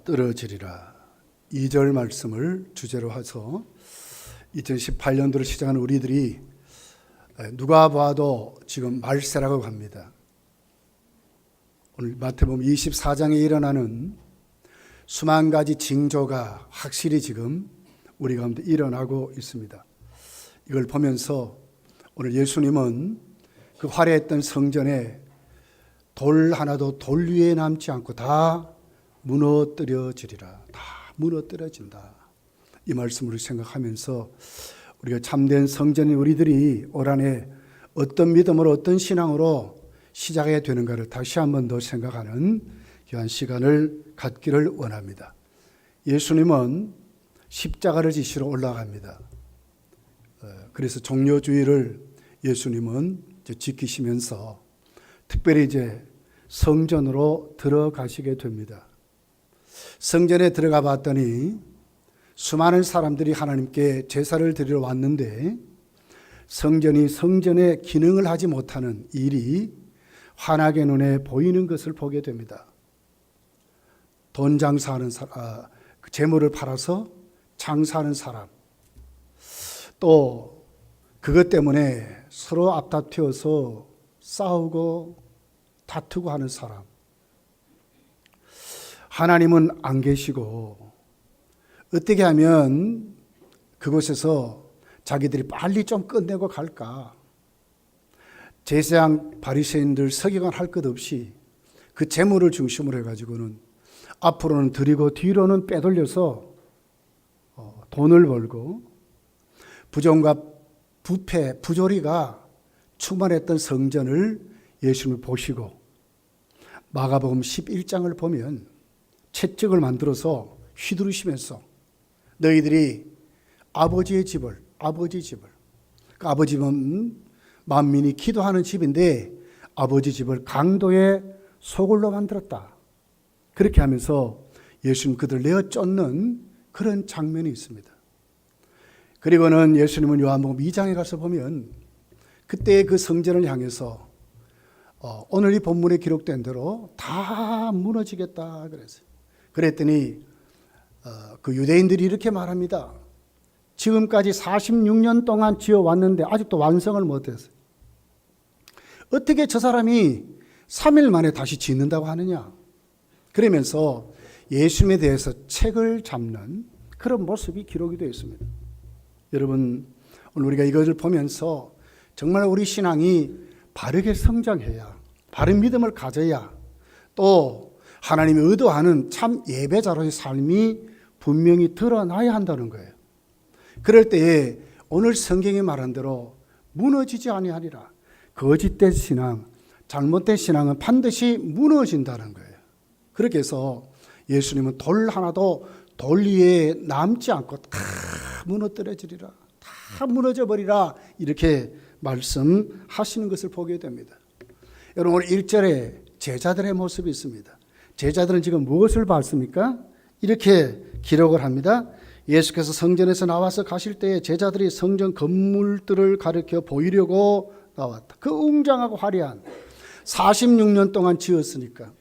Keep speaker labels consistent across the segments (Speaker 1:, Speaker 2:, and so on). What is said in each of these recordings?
Speaker 1: 무너뜨려지리라. 2절 말씀을 주제로 해서 2018년도를 시작하는 우리들이 누가 봐도 지금 말세라고 합니다. 오늘 마태복음 24장에 일어나는 수만 가지 징조가 확실히 지금 우리 가운데 일어나고 있습니다. 이걸 보면서 오늘 예수님은 그 화려했던 성전에 돌 하나도 돌 위에 남지 않고 다 무너뜨려지리라. 다 무너뜨려진다. 이 말씀을 생각하면서 우리가 참된 성전인 우리들이 올 한해 어떤 믿음으로 어떤 신앙으로 시작해야 되는가를 다시 한번 더 생각하는 귀한 시간을 갖기를 원합니다. 예수님은 십자가를 지시러 올라갑니다. 그래서 종려주의를 예수님은 지키시면서 특별히 이제 성전으로 들어가시게 됩니다. 성전에 들어가 봤더니 수많은 사람들이 하나님께 제사를 드리러 왔는데 성전이 성전의 기능을 하지 못하는 일이 환하게 눈에 보이는 것을 보게 됩니다. 돈 장사하는 사람, 재물을 팔아서 장사하는 사람, 또 그것 때문에 서로 앞다투어서 싸우고 다투고 하는 사람. 하나님은 안 계시고 어떻게 하면 그곳에서 자기들이 빨리 좀 끝내고 갈까? 제사장 바리새인들 서기관 할 것 없이 그 재물을 중심으로 해가지고는 앞으로는 드리고 뒤로는 빼돌려서 돈을 벌고 부정과 부패, 부조리가 충만했던 성전을 예수님을 보시고 마가복음 11장을 보면 채찍을 만들어서 휘두르시면서 너희들이 아버지 집을 그 아버지 집은 만민이 기도하는 집인데 아버지 집을 강도의 소굴로 만들었다. 그렇게 하면서 예수님 그들 내어 쫓는 그런 장면이 있습니다. 그리고는 예수님은 요한복음 2장에 가서 보면 그때 그 성전을 향해서 오늘 이 본문에 기록된 대로 다 무너지겠다 그랬어요. 그랬더니 그 유대인들이 이렇게 말합니다. 지금까지 46년 동안 지어왔는데 아직도 완성을 못했어요. 어떻게 저 사람이 3일 만에 다시 짓는다고 하느냐. 그러면서 예수님에 대해서 책을 잡는 그런 모습이 기록이 되어 있습니다. 여러분, 오늘 우리가 이것을 보면서 정말 우리 신앙이 바르게 성장해야, 바른 믿음을 가져야, 또 하나님이 의도하는 참 예배자로의 삶이 분명히 드러나야 한다는 거예요. 그럴 때에 오늘 성경이 말한 대로 무너지지 아니하리라. 거짓된 신앙, 잘못된 신앙은 반드시 무너진다는 거예요. 그렇게 해서 예수님은 돌 하나도 돌 위에 남지 않고 다 무너뜨려지리라. 다 무너져 버리라. 이렇게 말씀하시는 것을 보게 됩니다. 여러분, 오늘 1절에 제자들의 모습이 있습니다. 제자들은 지금 무엇을 봤습니까? 이렇게 기록을 합니다. 예수께서 성전에서 나와서 가실 때에 제자들이 성전 건물들을 가리켜 보이려고 나왔다. 그 웅장하고 화려한 46년 동안 지었으니까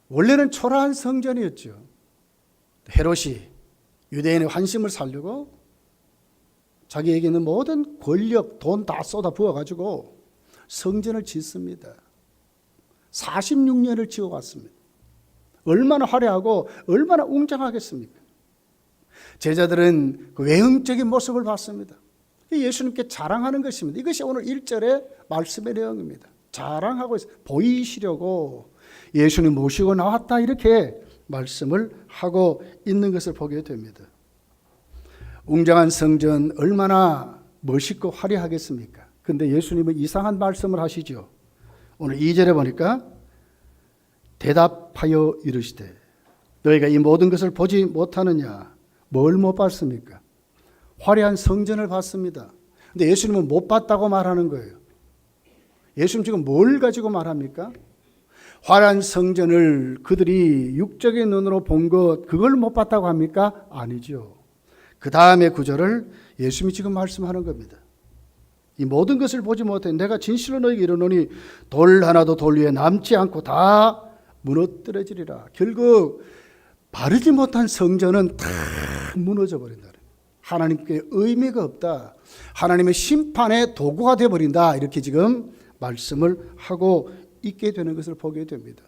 Speaker 1: 원래는 초라한 성전이었죠. 헤롯이 유대인의 환심을 살려고 자기에게 있는 모든 권력, 돈 다 쏟아 부어가지고 성전을 짓습니다. 46년을 지어왔습니다. 얼마나 화려하고 얼마나 웅장하겠습니까? 제자들은 그 외형적인 모습을 봤습니다. 예수님께 자랑하는 것입니다. 이것이 오늘 1절의 말씀의 내용입니다. 자랑하고 보이시려고 예수님 모시고 나왔다 이렇게 말씀을 하고 있는 것을 보게 됩니다. 웅장한 성전 얼마나 멋있고 화려하겠습니까? 그런데 예수님은 이상한 말씀을 하시죠. 오늘 2절에 보니까 대답하여 이르시되 너희가 이 모든 것을 보지 못하느냐? 뭘 못 봤습니까? 화려한 성전을 봤습니다. 근데 예수님은 못 봤다고 말하는 거예요. 예수님 지금 뭘 가지고 말합니까? 화려한 성전을 그들이 육적인 눈으로 본 것, 그걸 못 봤다고 합니까? 아니죠. 그 다음에 구절을 예수님이 지금 말씀하는 겁니다. 이 모든 것을 보지 못해 내가 진실로 너희에게 이르노니 돌 하나도 돌 위에 남지 않고 다 무너뜨려지리라. 결국 바르지 못한 성전은 다 무너져 버린다. 하나님께 의미가 없다. 하나님의 심판의 도구가 되어버린다. 이렇게 지금 말씀을 하고 있게 되는 것을 보게 됩니다.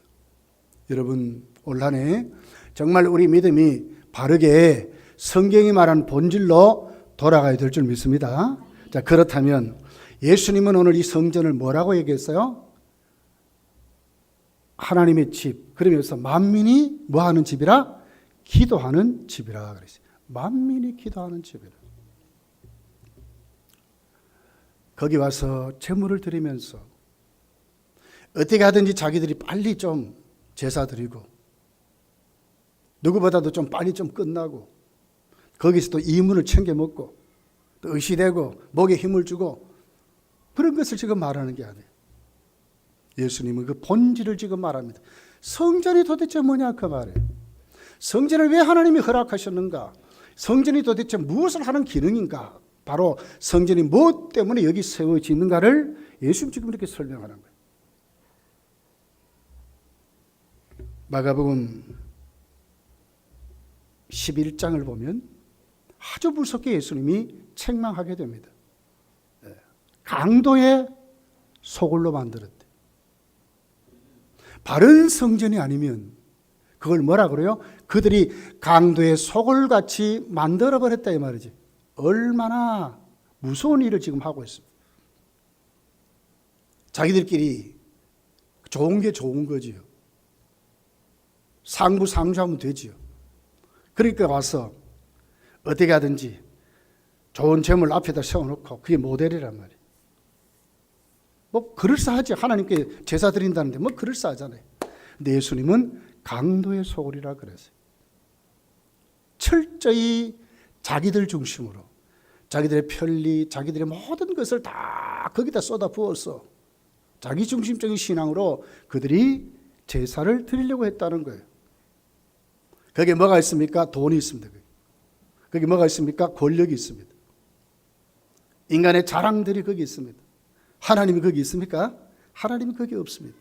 Speaker 1: 여러분, 올 한 해 정말 우리 믿음이 바르게 성경이 말하는 본질로 돌아가야 될 줄 믿습니다. 자, 그렇다면 예수님은 오늘 이 성전을 뭐라고 얘기했어요? 하나님의 집. 그러면서 만민이 뭐 하는 집이라? 기도하는 집이라 그랬어요. 만민이 기도하는 집이라. 거기 와서 제물을 드리면서 어떻게 하든지 자기들이 빨리 좀 제사 드리고 누구보다도 좀 빨리 좀 끝나고 거기서 또 이문을 챙겨 먹고 또 의시되고 목에 힘을 주고 그런 것을 지금 말하는 게 아니에요. 예수님은 그 본질을 지금 말합니다. 성전이 도대체 뭐냐 그 말이에요. 성전을 왜 하나님이 허락하셨는가? 성전이 도대체 무엇을 하는 기능인가? 바로 성전이 무엇 때문에 여기 세워지는가를 예수님 지금 이렇게 설명하는 거예요. 마가복음 11장을 보면 아주 무섭게 예수님이 책망하게 됩니다. 강도의 소굴로 만들었대. 바른 성전이 아니면 그걸 뭐라 그래요? 그들이 강도의 소굴같이 만들어버렸다 이 말이지. 얼마나 무서운 일을 지금 하고 있습니다. 자기들끼리 좋은 게 좋은 거지요. 상부상조하면 되지요. 그러니까 와서 어떻게 하든지 좋은 재물 앞에다 세워놓고 그게 모델이란 말이에요. 뭐 그럴싸하지. 하나님께 제사 드린다는데 뭐 그럴싸하잖아요. 근데 예수님은 강도의 소굴이라 그랬어요. 철저히 자기들 중심으로 자기들의 편리, 자기들의 모든 것을 다 거기다 쏟아부어서 자기 중심적인 신앙으로 그들이 제사를 드리려고 했다는 거예요. 거기에 뭐가 있습니까? 돈이 있습니다. 거기 뭐가 있습니까? 권력이 있습니다. 인간의 자랑들이 거기 있습니다. 하나님이 거기 있습니까? 하나님이 거기 없습니다.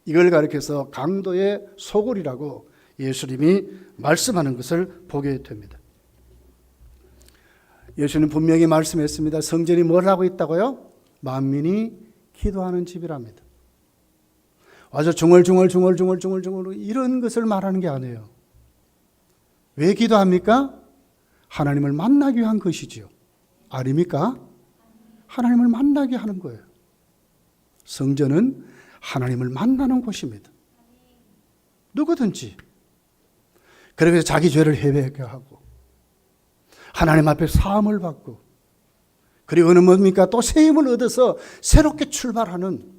Speaker 1: 이걸 가리켜서 강도의 소굴이라고 예수님이 말씀하는 것을 보게 됩니다. 예수님 분명히 말씀했습니다. 성전이 뭘 하고 있다고요? 만민이 기도하는 집이랍니다. 와서 중얼중얼 이런 것을 말하는 게 아니에요. 왜 기도합니까? 하나님을 만나기 위한 것이지요. 아닙니까? 하나님을 만나게 하는 거예요. 성전은 하나님을 만나는 곳입니다. 누구든지. 그래서 자기 죄를 회개하게 하고 하나님 앞에 사함을 받고 그리고는 뭡니까? 또 새 힘을 얻어서 새롭게 출발하는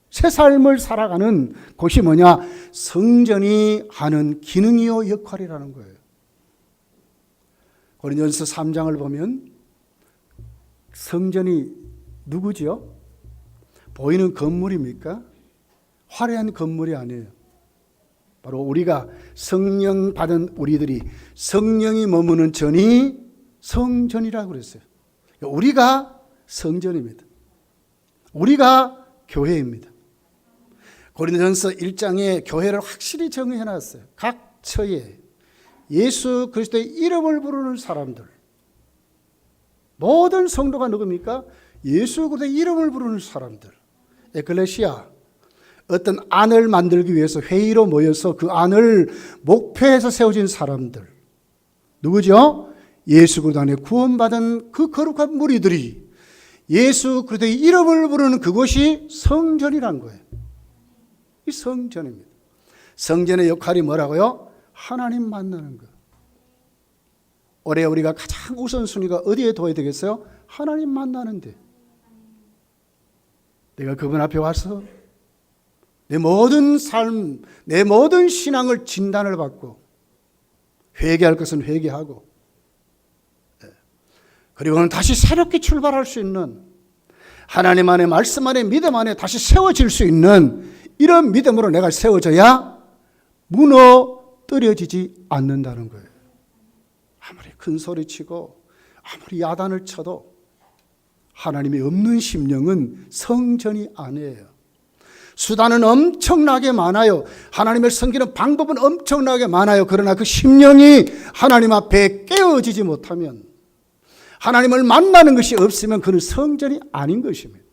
Speaker 1: 새 삶을 살아가는 곳이 뭐냐? 성전이 하는 기능이요 역할이라는 거예요. 고린도전서 3장을 보면 성전이 누구지요? 보이는 건물입니까? 화려한 건물이 아니에요. 바로 우리가 성령 받은 우리들이 성령이 머무는 전이 성전이라고 그랬어요. 우리가 성전입니다. 우리가 교회입니다. 고린도전서 1장에 교회를 확실히 정의해놨어요. 각 처에 예수 그리스도의 이름을 부르는 사람들, 모든 성도가 누굽니까? 예수 그리스도의 이름을 부르는 사람들. 에클레시아, 어떤 안을 만들기 위해서 회의로 모여서 그 안을 목표해서 세워진 사람들. 누구죠? 예수 그리스도 안에 구원받은 그 거룩한 무리들이 예수 그리스도의 이름을 부르는 그곳이 성전이란 거예요. 이 성전입니다. 성전의 역할이 뭐라고요? 하나님 만나는 거. 올해 우리가 가장 우선순위가 어디에 둬야 되겠어요? 하나님 만나는데. 내가 그분 앞에 와서 내 모든 삶, 내 모든 신앙을 진단을 받고 회개할 것은 회개하고 그리고는 다시 새롭게 출발할 수 있는 하나님 안에 말씀 안에 믿음 안에 다시 세워질 수 있는 이런 믿음으로 내가 세워져야 무너뜨려지지 않는다는 거예요. 아무리 큰 소리치고 아무리 야단을 쳐도 하나님이 없는 심령은 성전이 아니에요. 수단은 엄청나게 많아요. 하나님을 섬기는 방법은 엄청나게 많아요. 그러나 그 심령이 하나님 앞에 깨어지지 못하면, 하나님을 만나는 것이 없으면 그는 성전이 아닌 것입니다.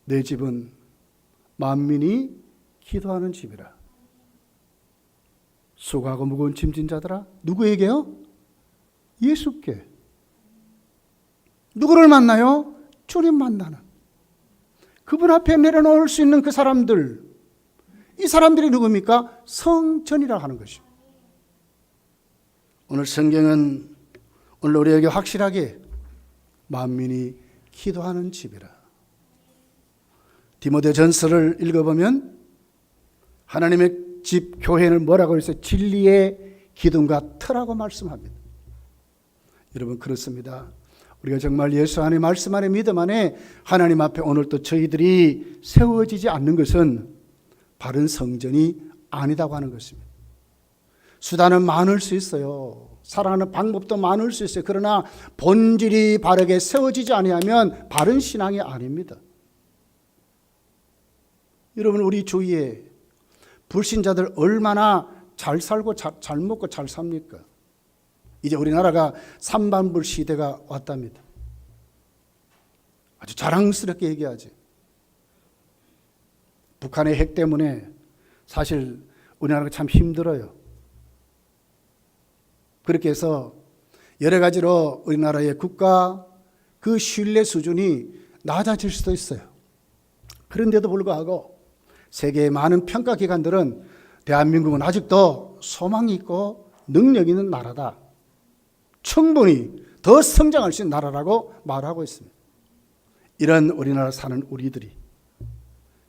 Speaker 1: 내 집은 만민이 기도하는 집이라. 수고하고 무거운 짐진 자들아. 누구에게요? 예수께. 누구를 만나요? 주님 만나는. 그분 앞에 내려놓을 수 있는 그 사람들. 이 사람들이 누굽니까? 성전이라 하는 것이죠. 오늘 성경은 오늘 우리에게 확실하게 만민이 기도하는 집이라. 디모데전서를 읽어보면 하나님의 집 교회는 뭐라고 해서 진리의 기둥과 터라고 말씀합니다. 여러분 그렇습니다. 우리가 정말 예수 안에 말씀 안에 믿음 안에 하나님 앞에 오늘 또 저희들이 세워지지 않는 것은 바른 성전이 아니다고 하는 것입니다. 수단은 많을 수 있어요. 살아가는 방법도 많을 수 있어요. 그러나 본질이 바르게 세워지지 아니하면 바른 신앙이 아닙니다. 여러분 우리 주위에 불신자들 얼마나 잘 살고 잘 먹고 잘 삽니까? 이제 우리나라가 삼반불 시대가 왔답니다. 아주 자랑스럽게 얘기하지. 북한의 핵 때문에 사실 우리나라가 참 힘들어요. 그렇게 해서 여러 가지로 우리나라의 국가 그 신뢰 수준이 낮아질 수도 있어요. 그런데도 불구하고 세계의 많은 평가 기관들은 대한민국은 아직도 소망이 있고 능력 있는 나라다. 충분히 더 성장할 수 있는 나라라고 말하고 있습니다. 이런 우리나라 사는 우리들이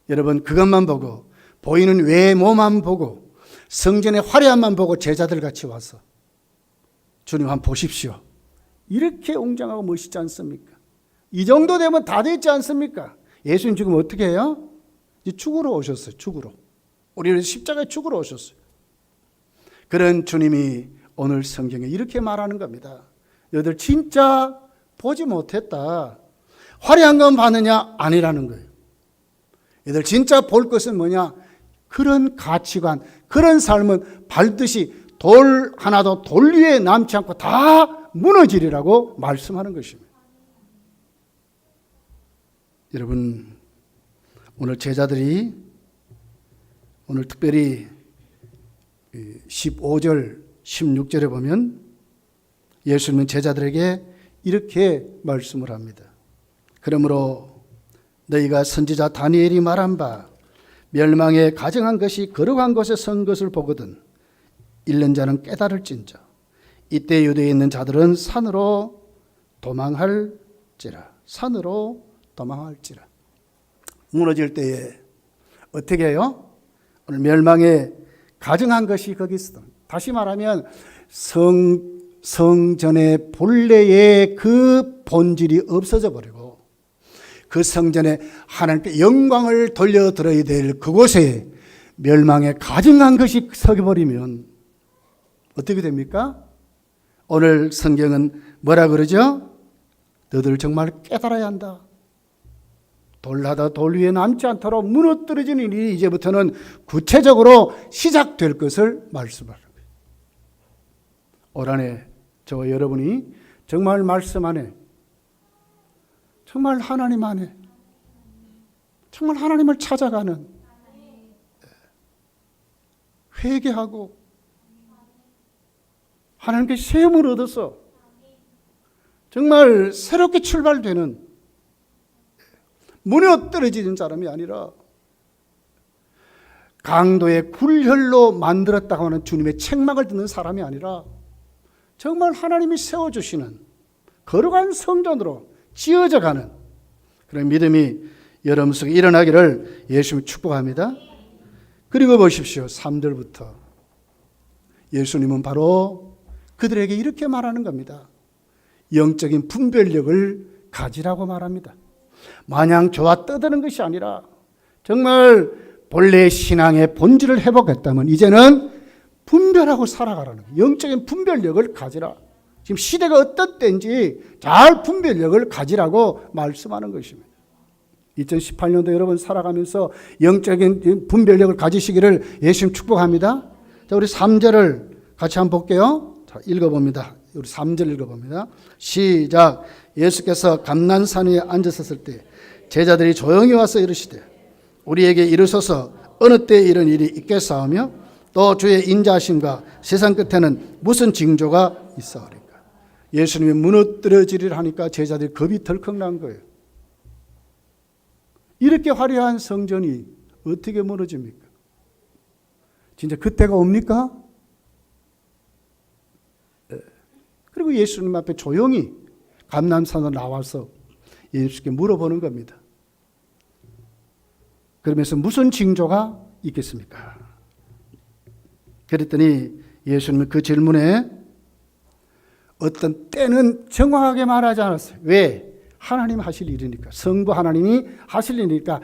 Speaker 1: 여러분 그것만 보고 보이는 외모만 보고 성전의 화려함만 보고 제자들 같이 와서 주님 한번 보십시오. 이렇게 웅장하고 멋있지 않습니까? 이 정도 되면 다 됐지 않습니까? 예수님 지금 어떻게 해요? 이제 죽으러 오셨어요. 죽으러. 우리는 십자가에 죽으러 오셨어요. 그런 주님이 오늘 성경에 이렇게 말하는 겁니다. 너희들 진짜 보지 못했다. 화려한 건 봤느냐? 아니라는 거예요. 너희들 진짜 볼 것은 뭐냐? 그런 가치관, 그런 삶은 밟듯이 돌 하나도 돌 위에 남지 않고 다 무너지리라고 말씀하는 것입니다. 여러분 오늘 제자들이 오늘 특별히 15절 16절에 보면 예수님은 제자들에게 이렇게 말씀을 합니다. 그러므로 너희가 선지자 다니엘이 말한 바 멸망에 가정한 것이 거룩한 곳에 선 것을 보거든 읽는 자는 깨달을진저 이때 유대에 있는 자들은 산으로 도망할지라. 산으로 도망할지라. 무너질 때에 어떻게 해요? 오늘 멸망에 가정한 것이 거기 있어. 다시 말하면 성전의 본래의 그 본질이 없어져 버리고 그 성전에 하나님께 영광을 돌려드려야 될 그곳에 멸망에 가증한 것이 서겨버리면 어떻게 됩니까? 오늘 성경은 뭐라 그러죠? 너희들 정말 깨달아야 한다. 돌하다 돌 위에 남지 않도록 무너뜨려지는 일이 이제부터는 구체적으로 시작될 것을 말씀하는 거예요. 올 한해 저와 여러분이 정말 말씀 안에 정말 하나님 안에 정말 하나님을 찾아가는 회개하고 하나님께 세움을 얻어서 정말 새롭게 출발되는 무너뜨려지는 사람이 아니라 강도의 굴혈로 만들었다고 하는 주님의 책망을 듣는 사람이 아니라 정말 하나님이 세워주시는 거룩한 성전으로 지어져 가는 그런 믿음이 여러분 속에 일어나기를 예수님이 축복합니다. 그리고 보십시오. 3절부터 예수님은 바로 그들에게 이렇게 말하는 겁니다. 영적인 분별력을 가지라고 말합니다. 마냥 좋아 떠드는 것이 아니라 정말 본래 신앙의 본질을 회복했다면 이제는 분별하고 살아가라는 거예요. 영적인 분별력을 가지라. 지금 시대가 어떤 때인지 잘 분별력을 가지라고 말씀하는 것입니다. 2018년도 여러분 살아가면서 영적인 분별력을 가지시기를 예수님 축복합니다. 자, 우리 3절을 같이 한번 볼게요. 자, 읽어봅니다. 우리 3절 읽어봅니다. 시작. 예수께서 감난산 위에 앉으셨을 때 제자들이 조용히 와서 이르시되 우리에게 이르소서 어느 때 이런 일이 있겠사오며 또 주의 인자하심과 세상 끝에는 무슨 징조가 있사오리까. 예수님이 무너뜨려지리라 하니까 제자들이 겁이 덜컥 난 거예요. 이렇게 화려한 성전이 어떻게 무너집니까? 진짜 그때가 옵니까? 그리고 예수님 앞에 조용히 감람산으로 나와서 예수께 물어보는 겁니다. 그러면서 무슨 징조가 있겠습니까? 그랬더니 예수님은 그 질문에 어떤 때는 정확하게 말하지 않았어요. 왜? 하나님 하실 일이니까. 성부 하나님이 하실 일이니까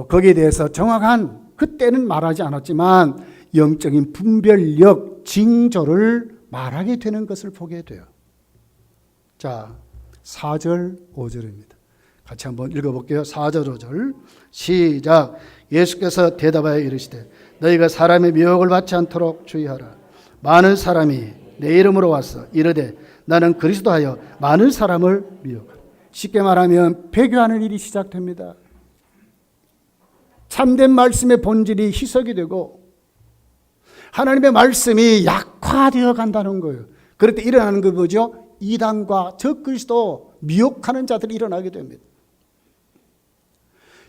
Speaker 1: 거기에 대해서 정확한 그때는 말하지 않았지만 영적인 분별력, 징조를 말하게 되는 것을 보게 돼요. 자, 4절, 5절입니다. 같이 한번 읽어볼게요. 4절, 5절. 시작. 예수께서 대답하여 이르시되 너희가 사람의 미혹을 받지 않도록 주의하라. 많은 사람이 내 이름으로 와서 이르되 나는 그리스도하여 많은 사람을 미혹하라. 쉽게 말하면 배교하는 일이 시작됩니다. 참된 말씀의 본질이 희석이 되고 하나님의 말씀이 약화되어 간다는 거예요. 그럴 때 일어나는 거 뭐죠? 이단과 적그리스도 미혹하는 자들이 일어나게 됩니다.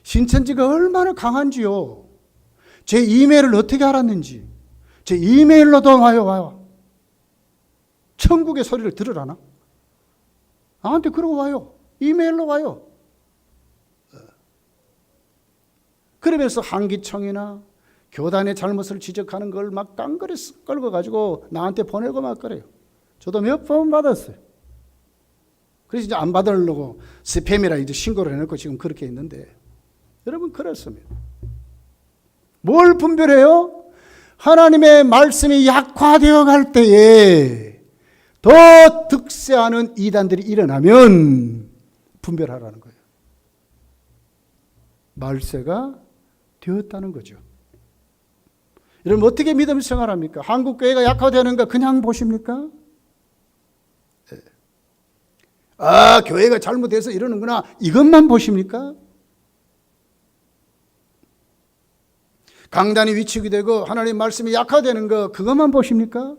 Speaker 1: 신천지가 얼마나 강한지요. 제 이메일을 어떻게 알았는지. 제 이메일로도 와요. 천국의 소리를 들으라나? 나한테 그러고 와요. 이메일로 와요. 그러면서 한기총이나 교단의 잘못을 지적하는 걸 막 깡그리 끌고 가지고 나한테 보내고 막 그래요. 저도 몇 번 받았어요. 그래서 이제 안 받으려고 스팸이라 이제 신고를 해놓고 지금 그렇게 있는데 여러분 그렇습니다. 뭘 분별해요? 하나님의 말씀이 약화되어 갈 때에 더 득세하는 이단들이 일어나면 분별하라는 거예요. 말세가 되었다는 거죠. 여러분 어떻게 믿음 생활합니까? 한국 교회가 약화되는 거 그냥 보십니까? 아, 교회가 잘못해서 이러는구나. 이것만 보십니까? 강단이 위축이 되고 하나님 말씀이 약화되는 거 그것만 보십니까?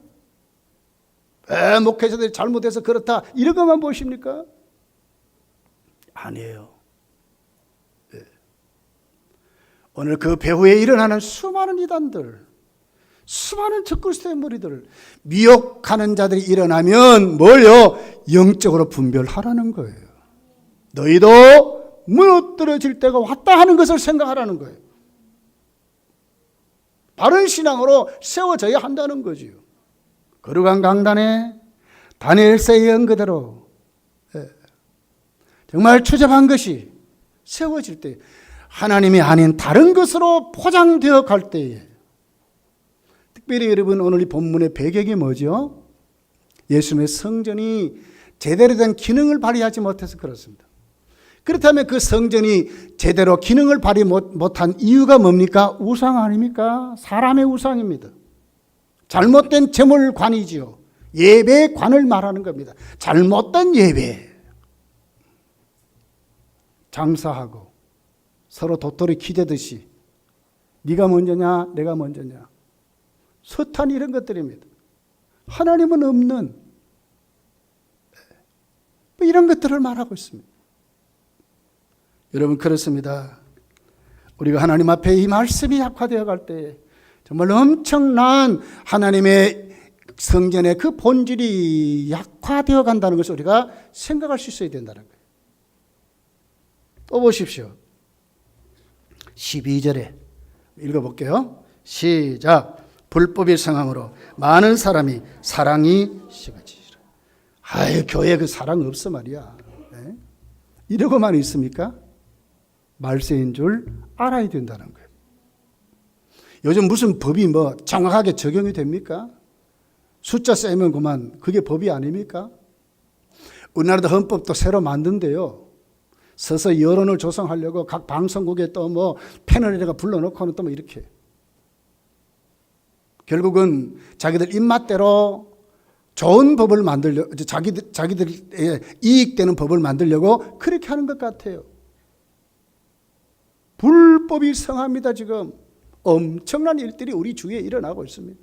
Speaker 1: 목회자들이 잘못해서 그렇다. 이런 것만 보십니까? 아니에요. 네. 오늘 그 배후에 일어나는 수많은 이단들, 수많은 적그리스도의 무리들, 미혹하는 자들이 일어나면 뭘요? 영적으로 분별하라는 거예요. 너희도 무너뜨려질 때가 왔다 하는 것을 생각하라는 거예요. 바른 신앙으로 세워져야 한다는 거지요. 거룩한 강단에 다니엘서의 연그대로 정말 추잡한 것이 세워질 때 하나님이 아닌 다른 것으로 포장되어 갈 때에 특별히 여러분 오늘 이 본문의 배경이 뭐죠? 예수님의 성전이 제대로 된 기능을 발휘하지 못해서 그렇습니다. 그렇다면 그 성전이 제대로 기능을 발휘 못한 이유가 뭡니까? 우상 아닙니까? 사람의 우상입니다. 잘못된 제물관이지요. 예배관을 말하는 겁니다. 잘못된 예배. 장사하고 서로 도토리 키재듯이 네가 먼저냐 내가 먼저냐. 서탄 이런 것들입니다. 하나님은 없는 이런 것들을 말하고 있습니다. 여러분 그렇습니다. 우리가 하나님 앞에 이 말씀이 약화되어 갈 때 정말 엄청난 하나님의 성전의 그 본질이 약화되어 간다는 것을 우리가 생각할 수 있어야 된다는 거예요. 또 보십시오. 12절에 읽어볼게요. 시작. 불법이 성함으로 많은 사람이 사랑이 식어지리라. 아유, 교회 그 사랑 없어 말이야. 네? 이러고만 있습니까? 말세인 줄 알아야 된다는 거예요. 요즘 무슨 법이 뭐 정확하게 적용이 됩니까? 숫자 세면 그만 그게 법이 아닙니까? 우리나라도 헌법도 새로 만든대요. 서서 여론을 조성하려고 각 방송국에 또 뭐 패널에다가 불러놓고는 또 뭐 이렇게. 결국은 자기들 입맛대로 좋은 법을 만들려고, 자기들의 이익되는 법을 만들려고 그렇게 하는 것 같아요. 불법이 성합니다. 지금 엄청난 일들이 우리 주위에 일어나고 있습니다.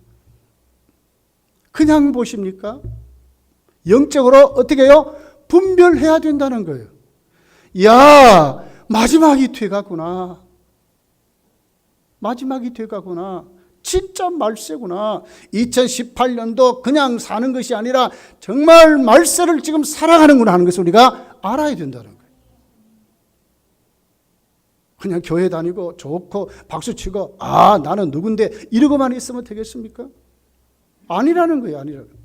Speaker 1: 그냥 보십니까? 영적으로 어떻게 해요? 분별해야 된다는 거예요. 야, 마지막이 돼가구나. 마지막이 돼가구나. 진짜 말세구나. 2018년도 그냥 사는 것이 아니라 정말 말세를 지금 살아가는구나 하는 것을 우리가 알아야 된다는 거예요. 그냥 교회 다니고 좋고 박수치고 나는 누군데 이러고만 있으면 되겠습니까? 아니라는 거예요. 아니라는 거예요.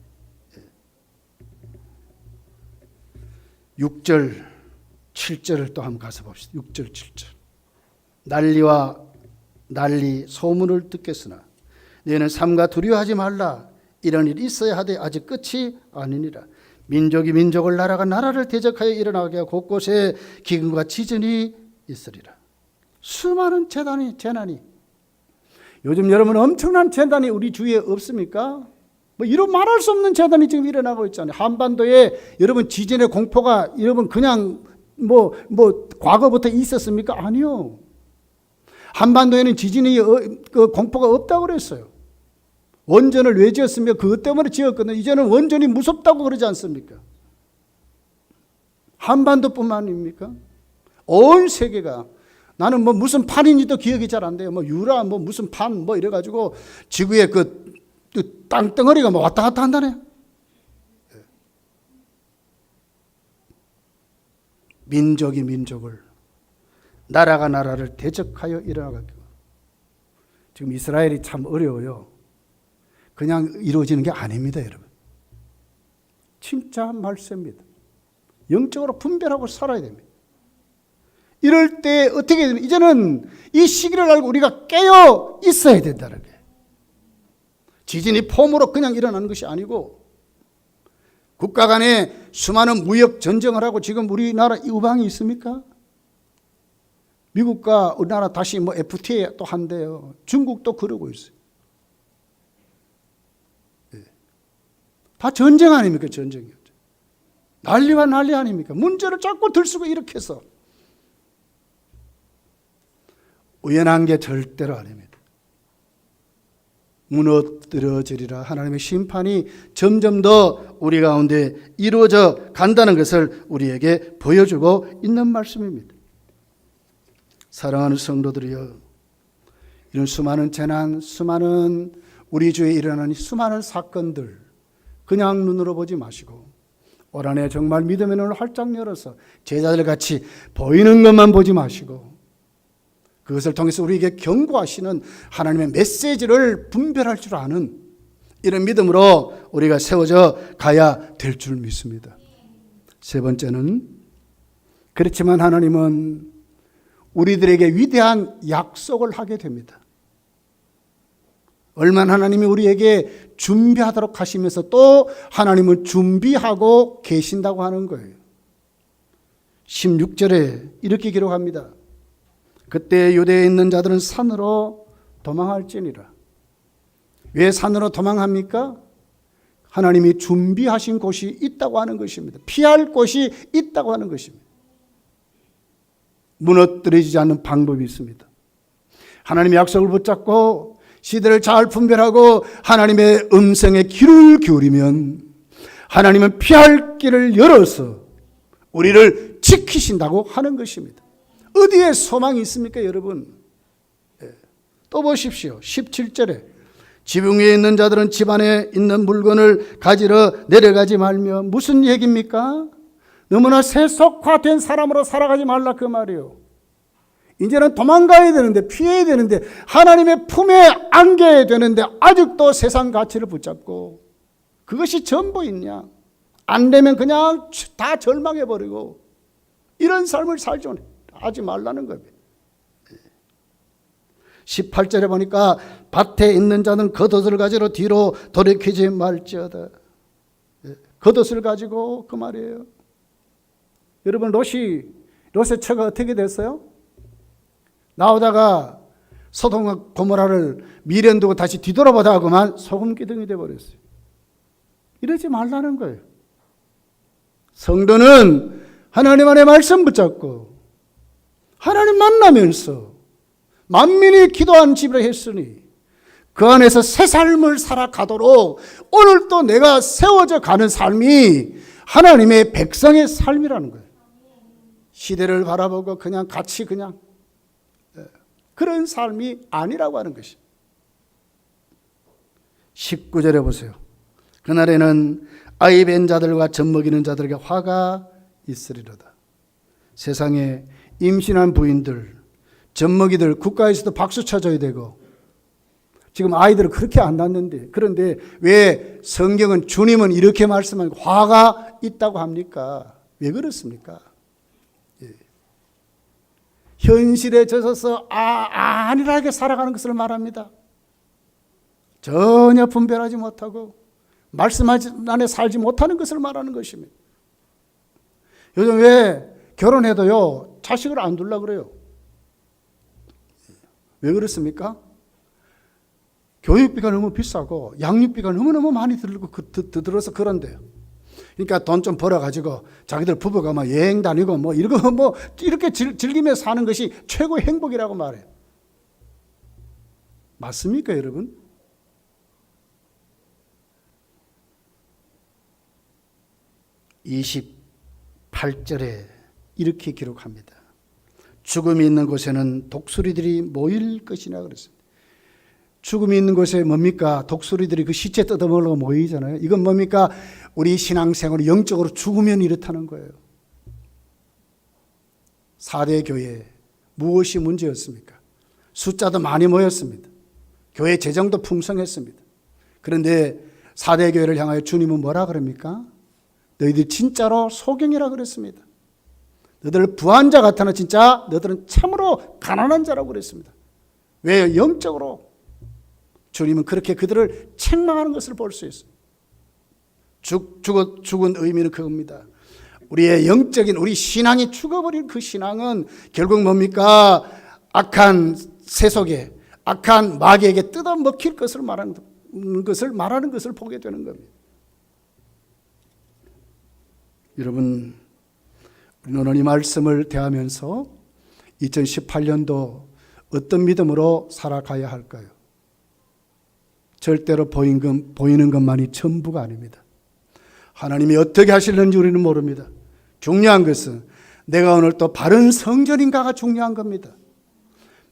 Speaker 1: 6절 7절을 또 한번 가서 봅시다. 6절 7절. 난리 소문을 듣겠으나 너희는 삼가 두려워하지 말라. 이런 일이 있어야 하되 아직 끝이 아니니라. 민족이 민족을, 나라가 나라를 대적하여 일어나게 하고 곳곳에 기근과 지진이 있으리라. 수많은 재난이 요즘 여러분 엄청난 재난이 우리 주위에 없습니까? 뭐 이런 말할 수 없는 재난이 지금 일어나고 있잖아요. 한반도에 여러분 지진의 공포가 여러분 그냥 뭐 과거부터 있었습니까? 아니요. 한반도에는 지진의 공포가 없다고 그랬어요. 원전을 왜 지었습니까? 그것 때문에 지었거든요. 이제는 원전이 무섭다고 그러지 않습니까? 한반도뿐만입니까? 온 세계가, 나는 뭐 무슨 판인지도 기억이 잘 안 돼요. 뭐 유라 뭐 무슨 판 뭐 이래가지고 지구의 그 땅덩어리가 뭐 왔다 갔다 한다네. 민족이 민족을, 나라가 나라를 대적하여 일어나가고. 지금 이스라엘이 참 어려워요. 그냥 이루어지는 게 아닙니다, 여러분. 진짜 말세입니다. 영적으로 분별하고 살아야 됩니다. 이럴 때 어떻게 되면 이제는 이 시기를 알고 우리가 깨어 있어야 된다는 거예요. 지진이 폼으로 그냥 일어나는 것이 아니고 국가 간에 수많은 무역 전쟁을 하고 지금 우리나라 우방이 있습니까? 미국과 우리나라 다시 뭐 FTA 또 한대요. 중국도 그러고 있어요. 다 전쟁 아닙니까? 전쟁이었죠. 난리와 난리 아닙니까? 문제를 자꾸 들쓰고 이렇게 해서. 우연한 게 절대로 아닙니다. 무너뜨려지리라. 하나님의 심판이 점점 더 우리 가운데 이루어져 간다는 것을 우리에게 보여주고 있는 말씀입니다. 사랑하는 성도들이여, 이런 수많은 재난, 수많은 우리 주위에 일어나는 수많은 사건들 그냥 눈으로 보지 마시고 올 한해 정말 믿음의 눈을 활짝 열어서 제자들 같이 보이는 것만 보지 마시고 그것을 통해서 우리에게 경고하시는 하나님의 메시지를 분별할 줄 아는 이런 믿음으로 우리가 세워져 가야 될 줄 믿습니다. 세 번째는, 그렇지만 하나님은 우리들에게 위대한 약속을 하게 됩니다. 얼마나 하나님이 우리에게 준비하도록 하시면서 또 하나님은 준비하고 계신다고 하는 거예요. 16절에 이렇게 기록합니다. 그때 유대에 있는 자들은 산으로 도망할지니라. 왜 산으로 도망합니까? 하나님이 준비하신 곳이 있다고 하는 것입니다. 피할 곳이 있다고 하는 것입니다. 무너뜨리지 않는 방법이 있습니다. 하나님의 약속을 붙잡고 시대를 잘 분별하고 하나님의 음성에 귀를 기울이면 하나님은 피할 길을 열어서 우리를 지키신다고 하는 것입니다. 어디에 소망이 있습니까, 여러분? 또 보십시오. 17절에 지붕 위에 있는 자들은 집 안에 있는 물건을 가지러 내려가지 말며. 무슨 얘기입니까? 너무나 세속화된 사람으로 살아가지 말라 그 말이에요. 이제는 도망가야 되는데, 피해야 되는데, 하나님의 품에 안겨야 되는데 아직도 세상 가치를 붙잡고 그것이 전부있냐? 안 되면 그냥 다 절망해버리고 이런 삶을 살지 하지 말라는 겁니다. 18절에 보니까 밭에 있는 자는 겉옷을 가지러 뒤로 돌이키지 말지어다. 겉옷을 가지고 그 말이에요. 여러분, 롯이 롯의 처가 어떻게 됐어요? 나오다가 소돔과 고모라를 미련 두고 다시 뒤돌아보다 하고만 소금기둥이 되어버렸어요. 이러지 말라는 거예요. 성도는 하나님 안에 말씀 붙잡고 하나님 만나면서 만민이 기도한 집이라 했으니 그 안에서 새 삶을 살아가도록 오늘 또 내가 세워져 가는 삶이 하나님의 백성의 삶이라는 거예요. 시대를 바라보고 그냥 같이 그냥 그런 삶이 아니라고 하는 것이. 19절에 보세요. 그날에는 아이 뵌 자들과 젖먹이는 자들에게 화가 있으리로다. 세상에 임신한 부인들, 젖먹이들 국가에서도 박수 쳐줘야 되고 지금 아이들은 그렇게 안 낳는데 그런데 왜 성경은 주님은 이렇게 말씀하고 화가 있다고 합니까? 왜 그렇습니까? 현실에 젖어서 안일하게 살아가는 것을 말합니다. 전혀 분별하지 못하고 말씀 안에 살지 못하는 것을 말하는 것입니다. 요즘 왜 결혼해도요 자식을 안 두려고 그래요? 왜 그렇습니까? 교육비가 너무 비싸고 양육비가 너무너무 많이 들어서 그런데요. 그러니까 돈 좀 벌어가지고 자기들 부부가 막 여행 다니고 뭐 이렇게 즐기며 사는 것이 최고의 행복이라고 말해요. 맞습니까, 여러분? (28절에) 이렇게 기록합니다. 죽음이 있는 곳에는 독수리들이 모일 것이나 그랬습니다. 죽음이 있는 곳에 뭡니까? 독수리들이 그 시체 뜯어먹으려고 모이잖아요. 이건 뭡니까? 우리 신앙생활을 영적으로 죽으면 이렇다는 거예요. 4대 교회 무엇이 문제였습니까? 숫자도 많이 모였습니다. 교회 재정도 풍성했습니다. 그런데 4대 교회를 향하여 주님은 뭐라 그럽니까? 너희들 진짜로 소경이라 그랬습니다. 너희들 부한 자 같으나 진짜 너희들은 참으로 가난한 자라고 그랬습니다. 왜? 영적으로 주님은 그렇게 그들을 책망하는 것을 볼 수 있어요. 죽은 의미는 그겁니다. 우리의 영적인 우리 신앙이 죽어버린 그 신앙은 결국 뭡니까? 악한 세속에 악한 마귀에게 뜯어먹힐 것을 말하는 것을 보게 되는 겁니다. 여러분, 우리는 오늘 이 말씀을 대하면서 2018년도 어떤 믿음으로 살아가야 할까요? 절대로 보이는 것만이 전부가 아닙니다. 하나님이 어떻게 하실는지 우리는 모릅니다. 중요한 것은 내가 오늘 또 바른 성전인가가 중요한 겁니다.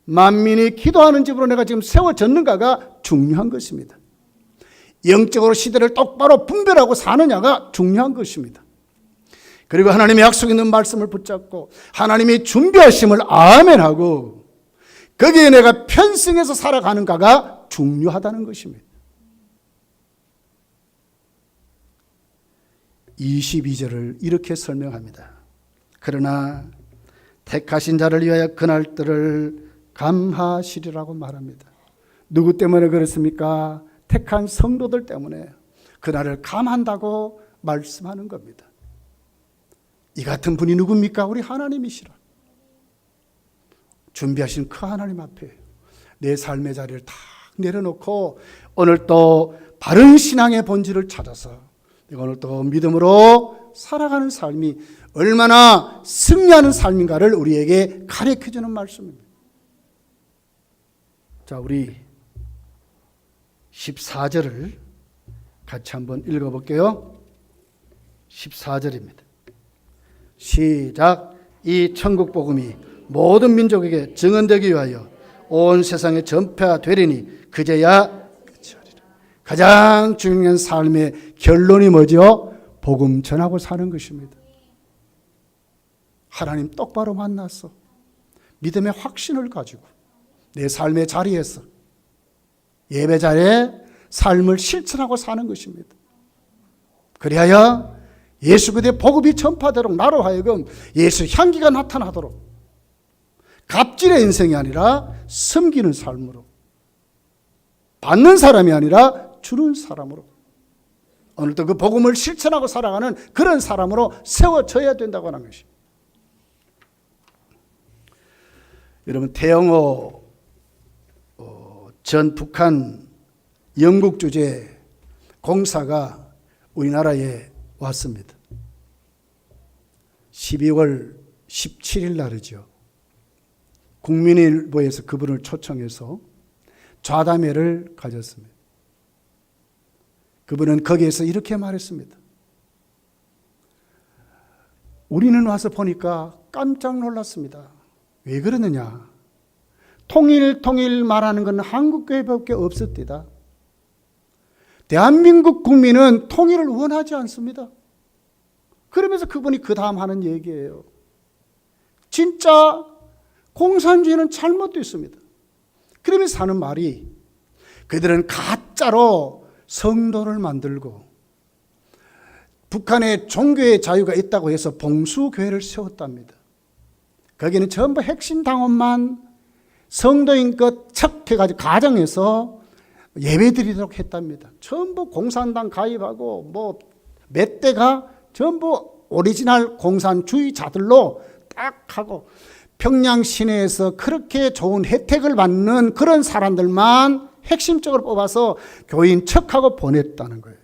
Speaker 1: 만민이 기도하는 집으로 내가 지금 세워졌는가가 중요한 것입니다. 영적으로 시대를 똑바로 분별하고 사느냐가 중요한 것입니다. 그리고 하나님의 약속 있는 말씀을 붙잡고 하나님이 준비하심을 아멘하고 거기에 내가 편승해서 살아가는가가 중요하다는 것입니다. 22절을 이렇게 설명합니다. 그러나 택하신 자를 위하여 그날들을 감하시리라고 말합니다. 누구 때문에 그렇습니까? 택한 성도들 때문에 그날을 감한다고 말씀하는 겁니다. 이 같은 분이 누굽니까? 우리 하나님이시라. 준비하신 그 하나님 앞에 내 삶의 자리를 다 내려놓고 오늘 또 바른 신앙의 본질을 찾아서 내가 오늘 또 믿음으로 살아가는 삶이 얼마나 승리하는 삶인가를 우리에게 가르쳐주는 말씀입니다. 자, 우리 14절을 같이 한번 읽어볼게요. 14절입니다. 시작. 이 천국 복음이 모든 민족에게 증언되기 위하여 온 세상에 전파되리니 그제야 끝이 아니라. 가장 중요한 삶의 결론이 뭐죠? 복음 전하고 사는 것입니다. 하나님 똑바로 만났어. 믿음의 확신을 가지고 내 삶의 자리에서 예배 자리에 삶을 실천하고 사는 것입니다. 그리하여 예수 그리스도의 복음이 전파되도록 나로 하여금 예수 향기가 나타나도록 갑질의 인생이 아니라 섬기는 삶으로 받는 사람이 아니라 주는 사람으로 오늘도 그 복음을 실천하고 살아가는 그런 사람으로 세워져야 된다고 하는 것입니다. 여러분 태영호 전 북한 영국 주재 공사가 우리나라에 왔습니다. 12월 17일 날이죠. 국민일보에서 그분을 초청해서 좌담회를 가졌습니다. 그분은 거기에서 이렇게 말했습니다. 우리는 와서 보니까 깜짝 놀랐습니다. 왜 그러느냐? 통일 말하는 건 한국교회밖에 없었대다. 대한민국 국민은 통일을 원하지 않습니다. 그러면서 그분이 그 다음 하는 얘기예요. 진짜 공산주의는 잘못됐습니다. 그러면서 하는 말이 그들은 가짜로 성도를 만들고 북한에 종교의 자유가 있다고 해서 봉수교회를 세웠답니다. 거기는 전부 핵심 당원만 성도인 것 척해가지고 가정에서 예배드리도록 했답니다. 전부 공산당 가입하고 몇 대가 전부 오리지널 공산주의자들로 딱 하고 평양 시내에서 그렇게 좋은 혜택을 받는 그런 사람들만 핵심적으로 뽑아서 교인 척하고 보냈다는 거예요.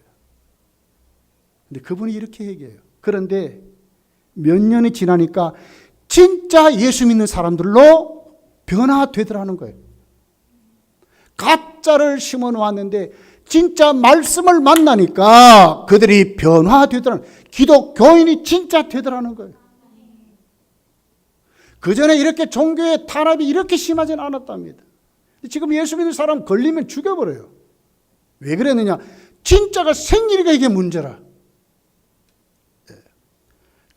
Speaker 1: 근데 그분이 이렇게 얘기해요. 그런데 몇 년이 지나니까 진짜 예수 믿는 사람들로 변화되더라는 거예요. 가짜를 심어 놓았는데 진짜 말씀을 만나니까 그들이 변화되더라는 거예요. 기독교인이 진짜 되더라는 거예요. 그전에 이렇게 종교의 탄압이 이렇게 심하지는 않았답니다. 지금 예수 믿는 사람 걸리면 죽여버려요. 왜 그랬느냐? 진짜가 생기니까 이게 문제라.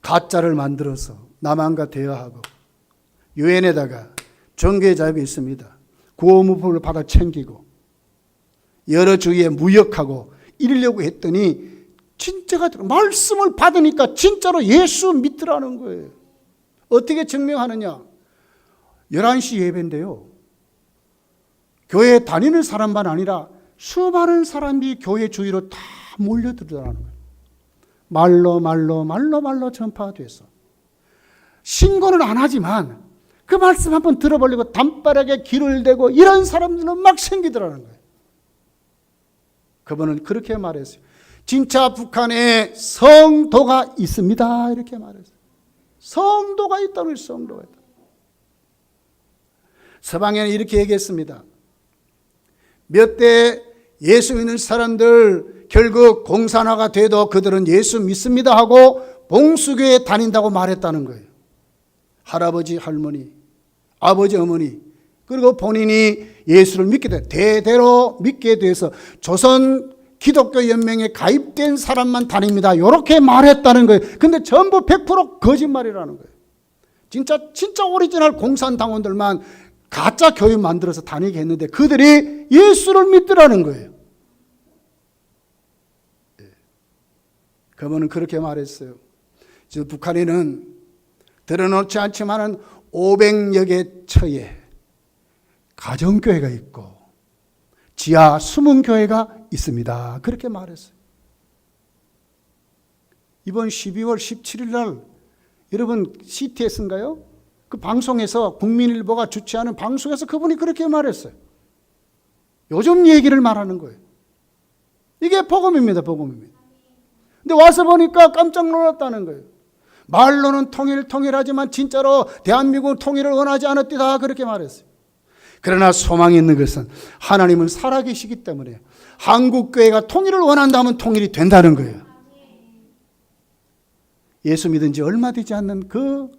Speaker 1: 가짜를 만들어서 남한과 대화하고 유엔에다가 종교의 자유가 있습니다. 구호무법을 받아 챙기고 여러 주위에 무역하고 이러려고 했더니 진짜가 말씀을 받으니까 진짜로 예수 믿더라는 거예요. 어떻게 증명하느냐? 11시 예배인데요. 교회 다니는 사람만 아니라 수많은 사람이 교회 주위로 다 몰려들더라는 거예요. 말로 전파가 돼서 신고는 안 하지만 그 말씀 한번 들어보려고 단바닥에 길을 대고 이런 사람들은 막 생기더라는 거예요. 그분은 그렇게 말했어요. 진짜 북한에 성도가 있습니다. 이렇게 말했어요. 성도가 있다는 성도가 있다. 서방에는 이렇게 얘기했습니다. 몇 대 예수 믿는 사람들 결국 공산화가 돼도 그들은 예수 믿습니다 하고 봉수교에 다닌다고 말했다는 거예요. 할아버지, 할머니, 아버지, 어머니, 그리고 본인이 예수를 믿게 돼 대대로 믿게 돼서 조선 기독교 연맹에 가입된 사람만 다닙니다. 이렇게 말했다는 거예요. 근데 전부 100% 거짓말이라는 거예요. 진짜 오리지널 공산당원들만 가짜 교회 만들어서 다니게 했는데 그들이 예수를 믿더라는 거예요. 그분은 그렇게 말했어요. 지금 북한에는 드러놓지 않지만은 500여 개 처에 가정교회가 있고 지하 수문교회가 있습니다. 그렇게 말했어요. 이번 12월 17일 날 여러분 CTS인가요? 그 방송에서 국민일보가 주최하는 방송에서 그분이 그렇게 말했어요. 요즘 얘기를 말하는 거예요. 이게 복음입니다. 복음입니다. 근데 와서 보니까 깜짝 놀랐다는 거예요. 말로는 통일하지만 진짜로 대한민국 통일을 원하지 않았다 그렇게 말했어요. 그러나 소망이 있는 것은 하나님은 살아계시기 때문에 한국교회가 통일을 원한다면 통일이 된다는 거예요. 예수 믿은 지 얼마 되지 않는 그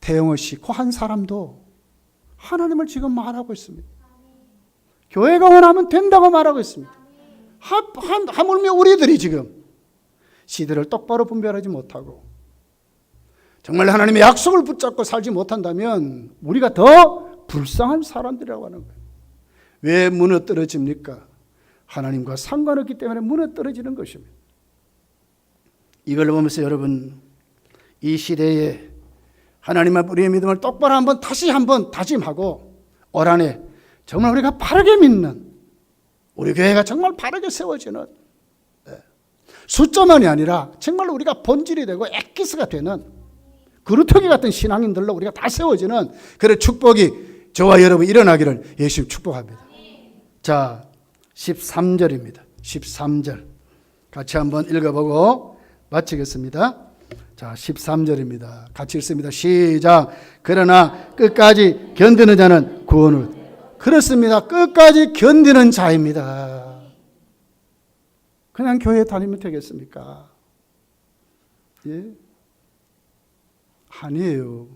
Speaker 1: 태영호 씨, 그 한 사람도 하나님을 지금 말하고 있습니다. 교회가 원하면 된다고 말하고 있습니다. 하물며 우리들이 지금 시대를 똑바로 분별하지 못하고 정말 하나님의 약속을 붙잡고 살지 못한다면 우리가 더 불쌍한 사람들이라고 하는 거예요. 왜 무너뜨려집니까? 하나님과 상관없기 때문에 무너뜨려지는 것입니다. 이걸 보면서 여러분 이 시대에 하나님 앞 우리의 믿음을 똑바로 한번 다짐하고 올 한해 정말 우리가 바르게 믿는 우리 교회가 정말 바르게 세워지는 숫자만이 아니라 정말 우리가 본질이 되고 엑기스가 되는 그루터기 같은 신앙인들로 우리가 다 세워지는 그런 축복이 저와 여러분 일어나기를 예수님 축복합니다. 자, 13절입니다. 13절 같이 한번 읽어보고 마치겠습니다. 자, 13절입니다. 같이 읽습니다. 시작. 그러나 끝까지 견디는 자는 구원을. 그렇습니다. 끝까지 견디는 자입니다. 그냥 교회 다니면 되겠습니까? 예? 아니에요.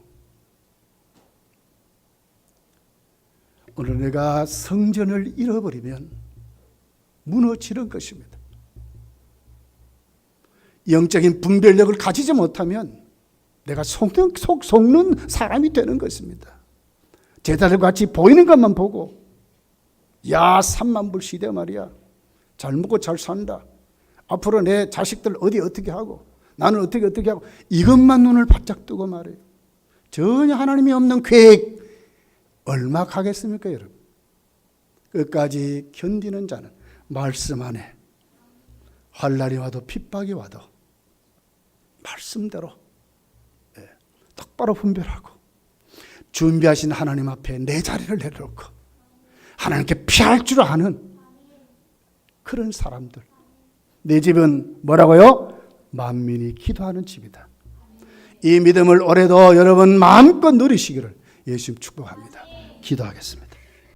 Speaker 1: 오늘 내가 성전을 잃어버리면 무너지는 것입니다. 영적인 분별력을 가지지 못하면 내가 속는 사람이 되는 것입니다. 제자들 같이 보이는 것만 보고, 야, 3만 불 시대 말이야. 잘 먹고 잘 산다. 앞으로 내 자식들 어떻게 하고, 나는 어떻게 하고, 이것만 눈을 바짝 뜨고 말해요. 전혀 하나님이 없는 계획, 얼마 가겠습니까, 여러분? 끝까지 견디는 자는 말씀 안에 환난이 와도 핍박이 와도 말씀대로 똑바로 분별하고 준비하신 하나님 앞에 내 자리를 내려놓고 하나님께 피할 줄 아는 그런 사람들. 내 집은 뭐라고요? 만민이 기도하는 집이다. 이 믿음을 올해도 여러분 마음껏 누리시기를 예수님 축복합니다. 기도하겠습니다.